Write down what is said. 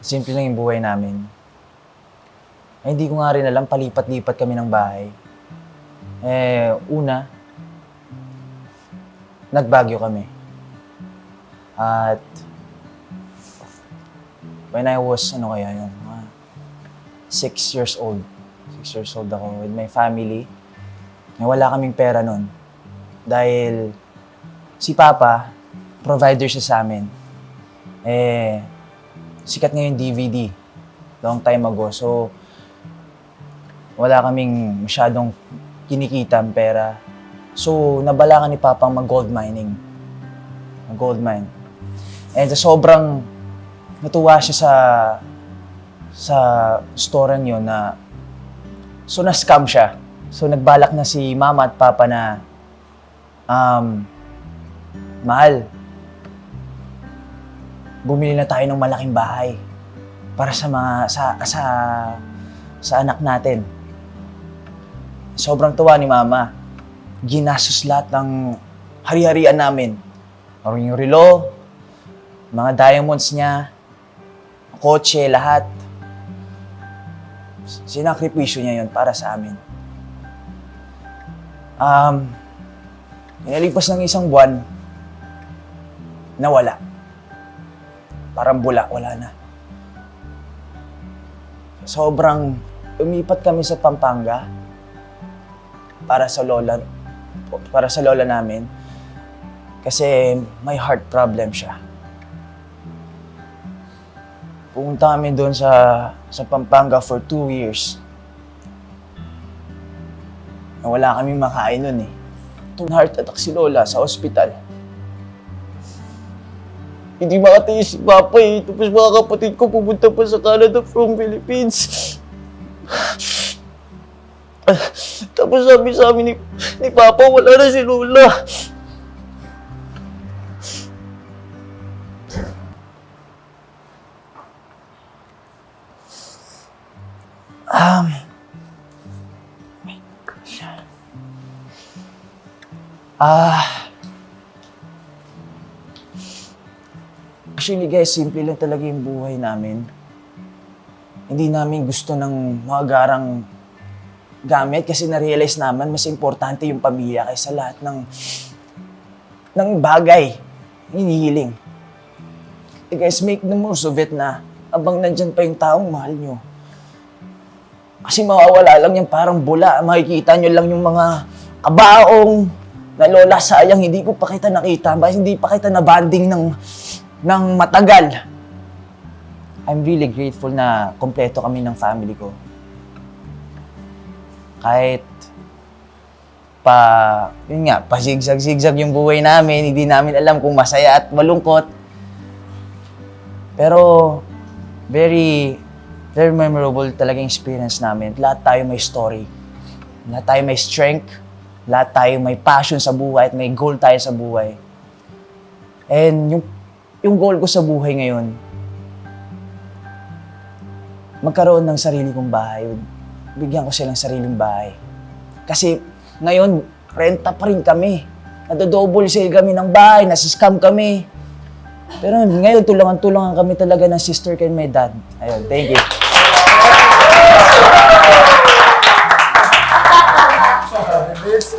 Simple lang yung buhay namin. Ay, hindi ko nga rin alam, palipat-lipat kami ng bahay. Una, nagbagyo kami. At when I was, 6 years old. 6 years old ako with my family. Wala kaming pera nun. Dahil si Papa, provider siya sa amin. Sikat nga yung DVD. Long time ago. So, wala kaming masyadong kinikitang pera. So, nabalakan ni Papa mag-gold mining. Mag-gold mine. And sobrang natuwa siya sa store yun na so na-scam siya. So, nagbalak na si Mama at Papa na mahal, bumili na tayo ng malaking bahay para sa anak natin. Sobrang tuwa ni Mama. Ginastos lahat ng hari-harian namin. Yung relo, mga diamonds niya, kotse, lahat. Sinakripisyo niya yun para sa amin. Inalipas ng isang buwan, nawala. Parang bula, wala na. Sobrang umipat kami sa Pampanga para sa lola namin kasi may heart problem siya. Pumunta kami doon sa Pampanga for 2 years. Wala kaming makain nun eh. Heart attack si Lola sa ospital. Hindi makatiis si Papa eh. Tapos mga kapatid ko pumunta pa sa Canada from Philippines. Tapos sabi sa amin ni Papa, wala na si Lola. My gosh. Actually guys, simple lang talaga yung buhay namin. Hindi namin gusto ng mga garang gamit kasi na-realize naman mas importante yung pamilya kaysa lahat ng bagay. Hinihiling. Guys, make the most of it na abang nandyan pa yung taong mahal nyo. Kasi mawawala lang yan parang bula. Makikita nyo lang yung mga kabaong na lola, sayang hindi ko pa kita nakita. Hindi pa kita na-banding ng matagal. I'm really grateful na kompleto kami ng family ko. Kahit pa-zigzag yung buhay namin, hindi namin alam kung masaya at malungkot. Pero, very memorable talaga yung experience namin. Lahat tayo may story. Lahat tayo may strength. Lahat tayo may passion sa buhay at may goal tayo sa buhay. And yung goal ko sa buhay ngayon, magkaroon ng sarili kong bahay. Bigyan ko silang sariling bahay. Kasi ngayon, renta pa rin kami. Nadodouble sale kami ng bahay, nasa-scam kami. Pero ngayon, tulungan kami talaga ng sister ko and my dad. Ayun, thank you. This